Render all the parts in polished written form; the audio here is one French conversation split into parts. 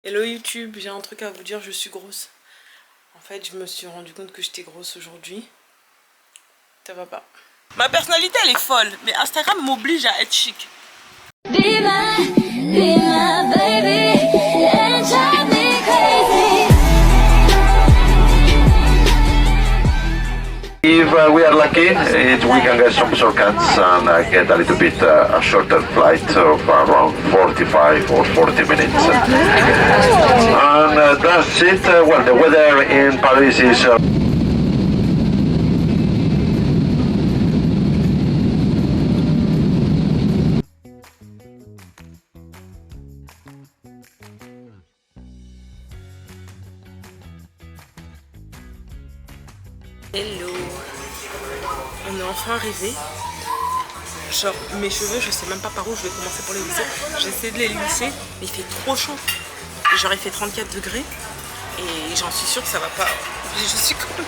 Hello YouTube, j'ai un truc à vous dire, je suis grosse. En fait, je me suis rendu compte que j'étais grosse aujourd'hui. Ça va pas. Ma personnalité, elle est folle, mais Instagram m'oblige à être chic. Be my baby, and drive me crazy. If we are lucky, we can get some shortcuts and get a little bit a shorter flight of around 45 or 40 minutes. And that's it. Well, the weather in Paris is... Hello. On est enfin arrivé. Genre, mes cheveux, je sais même pas par où je vais commencer pour les lisser. J'essaie de les lisser, mais il fait trop chaud. Genre, il fait 34 degrés. Et j'en suis sûre que ça va pas. Je suis comme...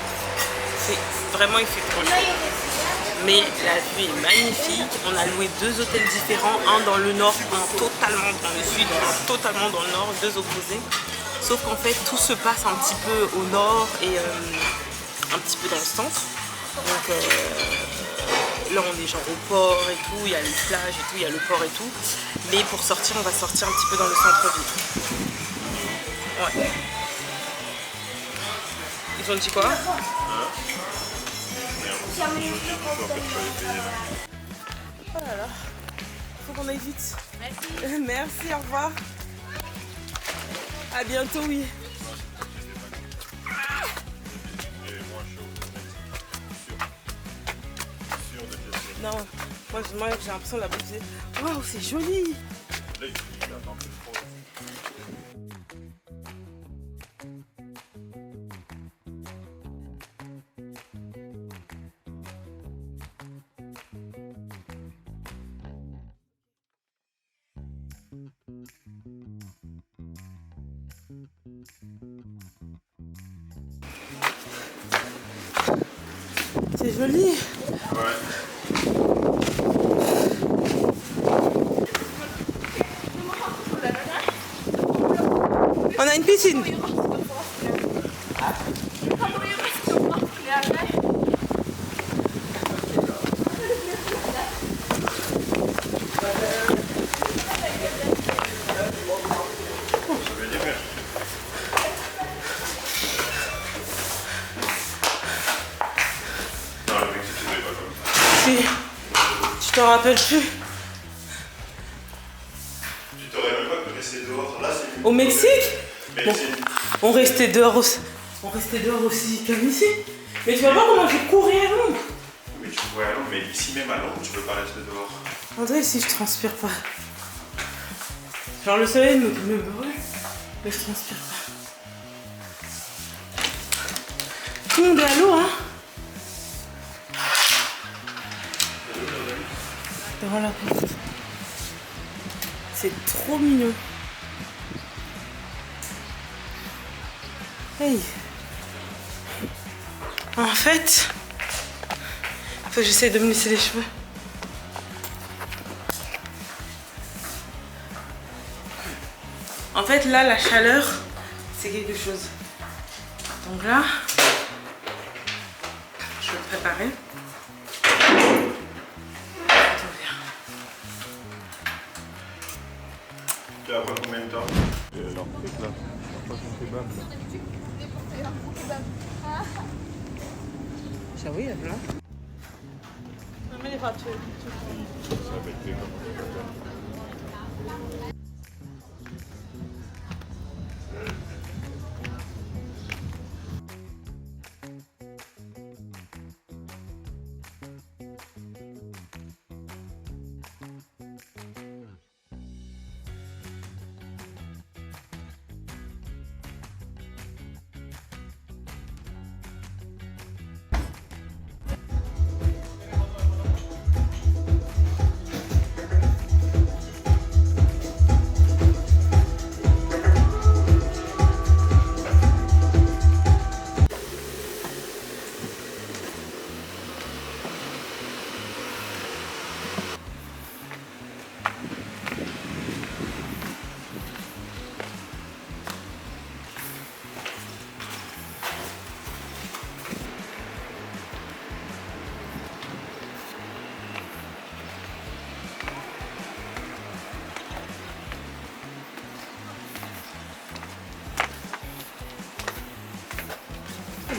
Vraiment, il fait trop chaud. Mais la vue est magnifique. On a loué 2 hôtels différents. Un dans le nord, un totalement dans le sud, un totalement dans le nord. 2 opposés. Sauf qu'en fait, tout se passe un petit peu au nord et un petit peu dans le centre. Donc là on est genre au port et tout, il y a les plages et tout, il y a le port et tout. Mais pour sortir, on va sortir un petit peu dans le centre-ville. Ouais. Ils ont dit quoi? Oh là là, faut qu'on aille vite. Merci. Merci, au revoir. À bientôt, oui. Non, moi j'ai l'impression de la bouger. Waouh, c'est joli! C'est joli! Ouais. On a une piscine. Si, tu t'en rappelles plus? Tu t'aurais même pas pu rester dehors. Là, c'est au Mexique? Bon, on restait dehors aussi. On restait dehors aussi comme ici. Mais tu vas voir comment je courais à l'ombre. Oui, tu pourrais à l'ombre, mais ici même à l'ombre, tu peux pas rester dehors. André, si je transpire pas. Genre le soleil me brûle, mais je transpire pas. Tout le monde est à l'eau, hein. Devant la porte. C'est trop mignon. Hey. En fait, faut que j'essaye de me lisser les cheveux. En fait, là, la chaleur, c'est quelque chose. Donc là, je vais me préparer. Tu as après combien de temps? Leur truc là, leur façon kebab là. Ça oui, il y a plein. Non mais les pas tuer. Ça va être fait comme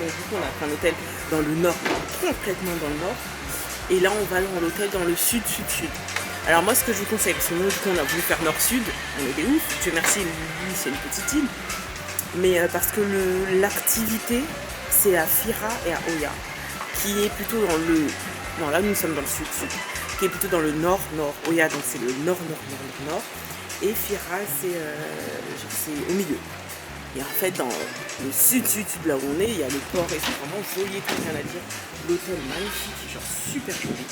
Donc du coup on a pris un hôtel dans le nord, complètement dans le nord. Et là on va dans l'hôtel dans le sud. Alors moi ce que je vous conseille, parce que nous du coup on a voulu faire nord-sud, on est des ouf, Dieu merci, lui c'est une petite île. Mais parce que l'activité c'est à Fira et à Oya, qui est plutôt dans le... Non là nous sommes dans le sud, qui est plutôt dans le nord. Oya donc c'est le nord. Et Fira c'est au milieu. Et en fait dans le sud là où on est, il y a le port et c'est vraiment joli, rien à dire. L'hôtel magnifique, genre super joli.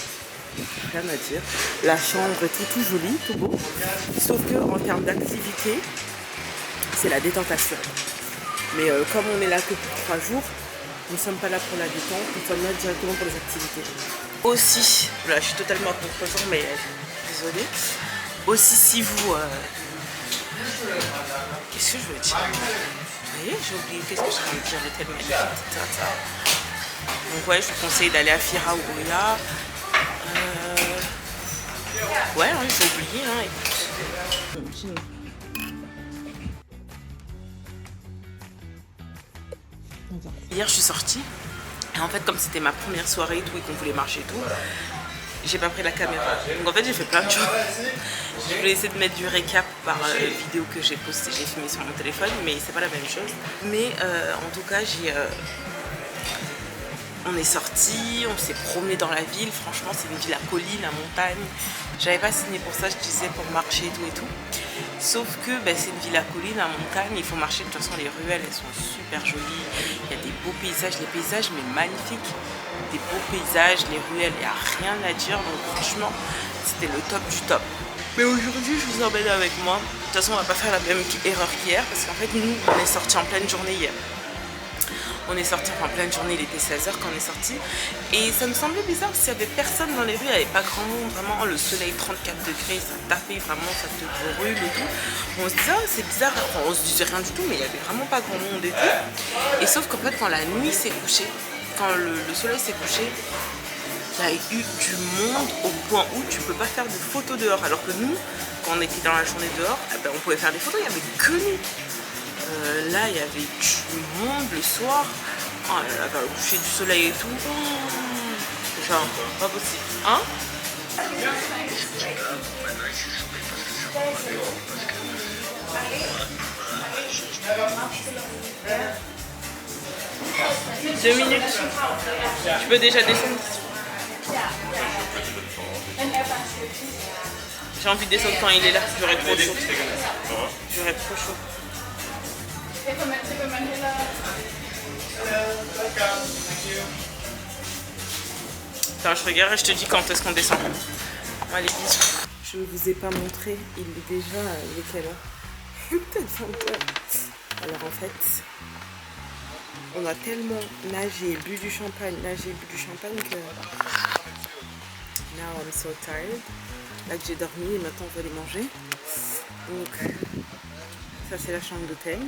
Rien à dire. La chambre est tout joli, tout beau. Sauf que en termes d'activité, c'est la détente assurée. Mais comme on est là que pour 3 jours, nous ne sommes pas là pour la détente, nous sommes là directement pour les activités. Aussi, là je suis totalement à contre-temps, mais désolée. Aussi si vous... Qu'est-ce que je veux dire? Vous voyez, j'ai oublié, qu'est-ce que je voulais dire, le thème magnifique. Donc ouais, je vous conseille d'aller à Fira ou Oya. Ouais, hein, j'ai oublié, hein, écoute. Hier, je suis sortie. Et en fait, comme c'était ma première soirée et tout, et qu'on voulait marcher et tout, j'ai pas pris la caméra. Donc en fait, j'ai fait plein de choses. Je voulais essayer de mettre du récap par vidéo que j'ai postée, j'ai filmé sur mon téléphone, mais c'est pas la même chose. Mais en tout cas, on est sorti, on s'est promené dans la ville. Franchement, c'est une ville à collines, à montagne. J'avais pas signé pour ça, je disais pour marcher et tout. Sauf que c'est une ville à collines, à montagne. Il faut marcher. De toute façon, les ruelles, elles sont super jolies. Il y a des beaux paysages, les paysages, mais magnifiques. Des beaux paysages, les ruelles, il n'y a rien à dire. Donc franchement, c'était le top du top. Mais aujourd'hui, je vous emmène avec moi. De toute façon, on va pas faire la même erreur qu'hier. Parce qu'en fait, nous, on est sortis en pleine journée hier. On est sorti en pleine journée, il était 16h quand on est sorti. Et ça me semblait bizarre parce qu'il n'y avait personne dans les rues, il n'y avait pas grand monde, vraiment le soleil 34 degrés, ça tapait vraiment, ça te brûle et tout. On se disait, c'est bizarre, enfin, on se disait rien du tout, mais il n'y avait vraiment pas grand monde et tout. Et sauf qu'en fait, quand la nuit s'est couchée, quand le soleil s'est couché, il y a eu du monde au point où tu peux pas faire de photos dehors. Alors que nous, quand on était dans la journée dehors, on pouvait faire des photos, il n'y avait que nous. Là, il y avait du monde le soir. Oh là là, vers le coucher du soleil et tout. Oh, genre, pas possible. Hein? Deux minutes. Tu peux déjà descendre? J'ai envie de descendre quand il est là. J'aurais trop chaud. J'aurais trop chaud. Attends, je regarde et je te dis quand est-ce qu'on descend. Allez, bisous. Je ne vous ai pas montré, il est déjà... Il est quelle heure? Peut-être 20h. Alors en fait, on a tellement nagé, bu du champagne que... Now I'm so tired. Là que j'ai dormi et maintenant on va aller manger. Donc, ça c'est la chambre d'hôtel.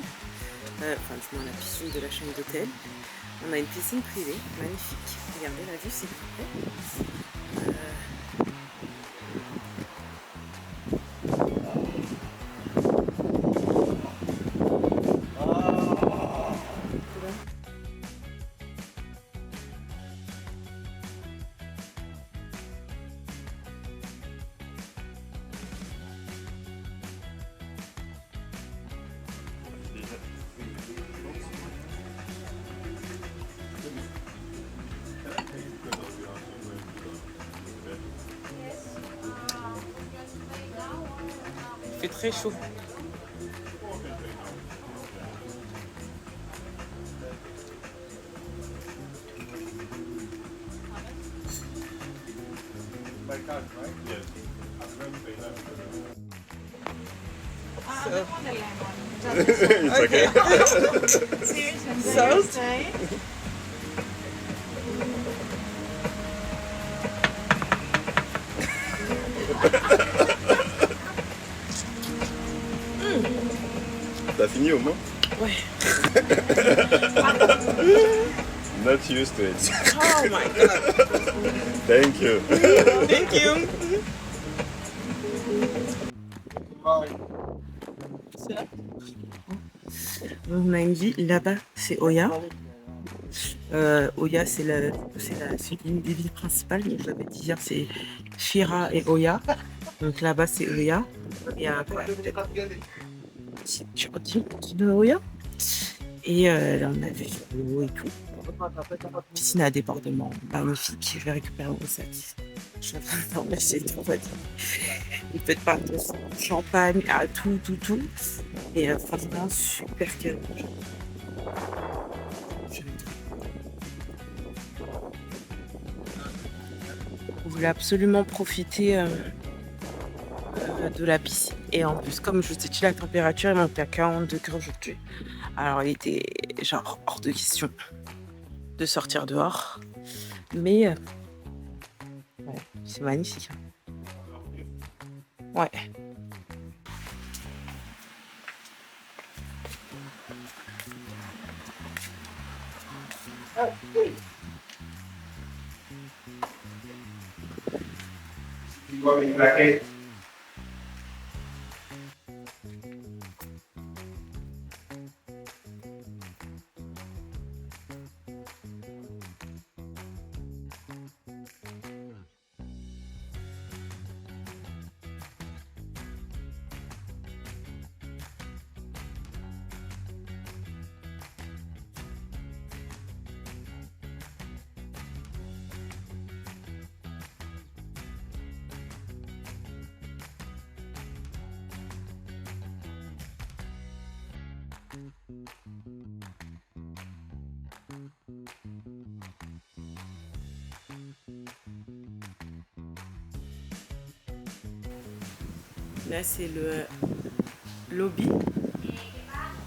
Enfin, du moins la piscine de la chambre d'hôtel. On a une piscine privée, magnifique. Regardez la vue, s'il vous plaît. Il fait très chaud. It's okay. Salt. T'as fini au moins? Ouais. Not used to it. Oh my god. Thank you. Thank you. On a une ville là-bas, c'est Oya. Oya, c'est une des villes principales. Donc, j'avais dit hier, c'est Fira et Oya. Donc là-bas, c'est Oya. Et après, si tu redis de Oya. Et là, on a vu l'eau et tout. Piscine à débordement, magnifique. Je vais récupérer mon sac. Je suis en train d'en lâcher tout. Il peut pas de champagne, à tout. Et franchement, super calme. Je voulais absolument profiter de la piscine. Et en plus, comme je vous ai dit, la température est montée à 40 degrés aujourd'hui. Alors, il était genre hors de question de sortir dehors. Mais ouais, c'est magnifique. Ouais. Là, c'est le lobby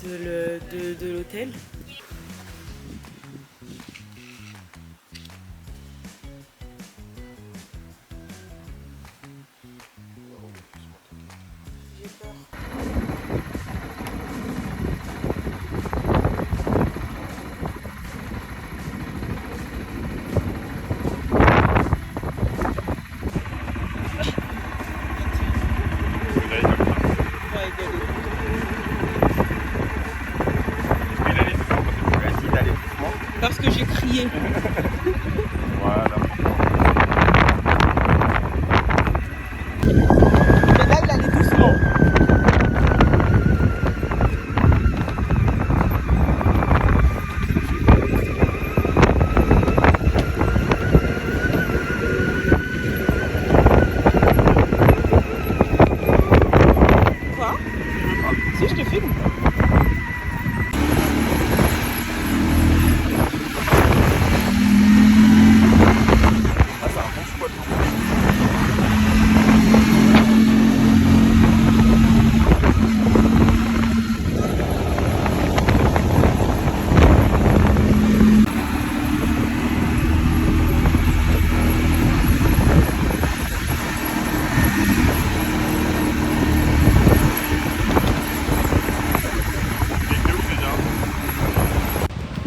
de l'hôtel. J'ai peur. Parce que j'ai crié. Voilà. Mais là, il allait doucement. Quoi? Si, je te filme.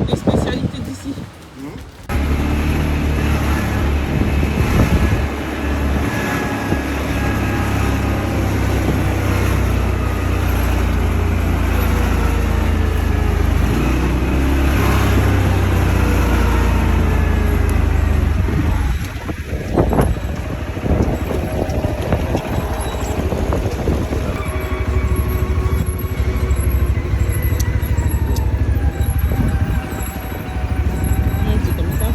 Les spécialités d'ici. C'est comme ça.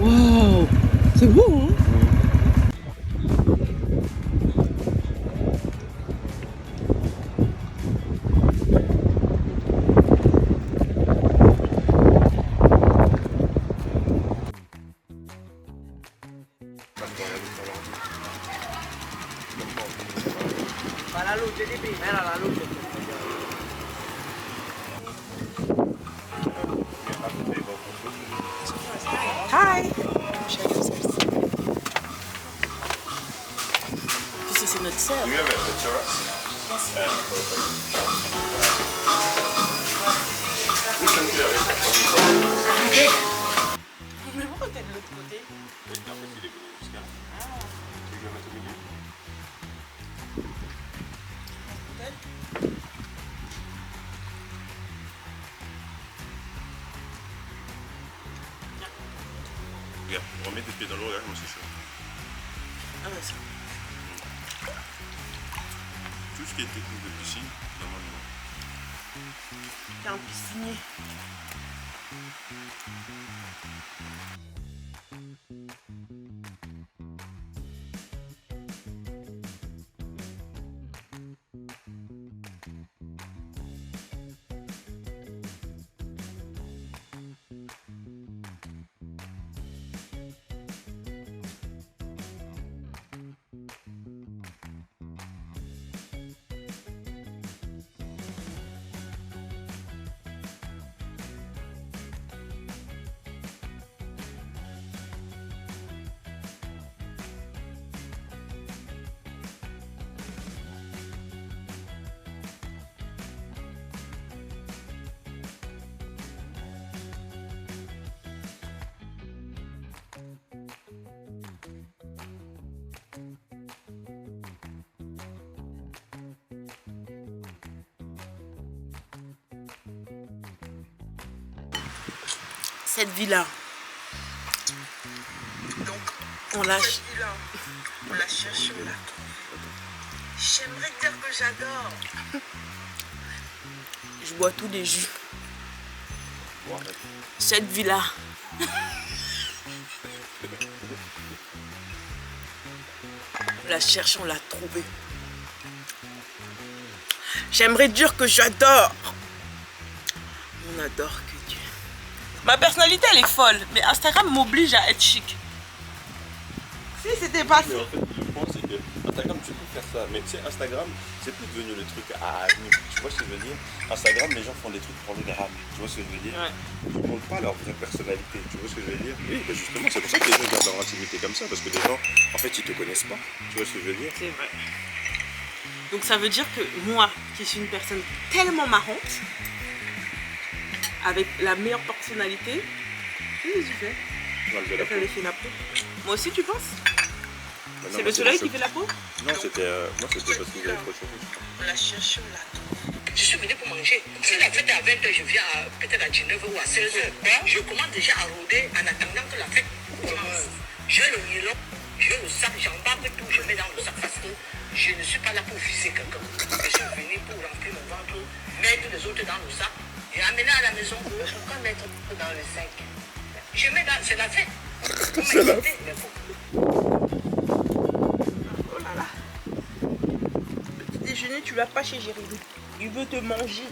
Wow, c'est beau, hein? La luce di prima era la luce. Hi. Puis c'est notre sœur. You have a picture? We can do it. Mais pourquoi t'es de l'autre côté? En fait, il est venu jusqu'à là. Regarde, remets tes pieds dans l'eau, regarde comment c'est chaud. Ah ouais, ça. Tout ce qui est technique de piscine, demande-moi. T'es un piscinier. Cette villa. Donc, on l'a cherché, on l'a trouvé. J'aimerais dire que j'adore. Je bois tous les jus. Cette villa. On l'a cherché, on l'a trouvé. J'aimerais dire que j'adore. On adore que Dieu. Ma personnalité elle est folle, mais Instagram m'oblige à être chic. Si c'était pas Mais en fait, le point c'est que Instagram tu peux faire ça, mais tu sais Instagram c'est plus devenu le truc à tu vois ce que je veux dire. Instagram les gens font des trucs pour le drame, tu vois ce que je veux dire. Ouais. Ils montrent pas leur vraie personnalité, tu vois ce que je veux dire. Oui, bah justement c'est pour ça que les gens gardent leur intimité comme ça, parce que les gens en fait ils te connaissent pas, tu vois ce que je veux dire. C'est vrai. Donc ça veut dire que moi, qui suis une personne tellement marrante, avec la meilleure personnalité, qu'est-ce que tu fais? On va lever la Ça peau. fait la peau. Moi aussi tu penses? Bah non, C'est mais le soleil bon, qui fait la peau? Non, c'était moi c'était parce que vous avez trop chauffé. On l'a cherché, on l'a trouvé. Je suis venue pour manger. Si la fête est à 20h, je viens peut-être à 19h ou à 16h. Je commence déjà à rôder en attendant que la fête commence. J'ai le nylon, j'ai le sac, j'embarque tout, je mets dans le sac parce que je ne suis pas là pour viser quelqu'un. Je suis venue pour remplir mon ventre, mettre les autres dans le sac et amener à la maison. Pourquoi mettre dans le sac? Je mets dans, c'est la fête. C'est la fête. Oh là là. Petit déjeuner, tu vas pas chez Jérémy. Il veut te manger.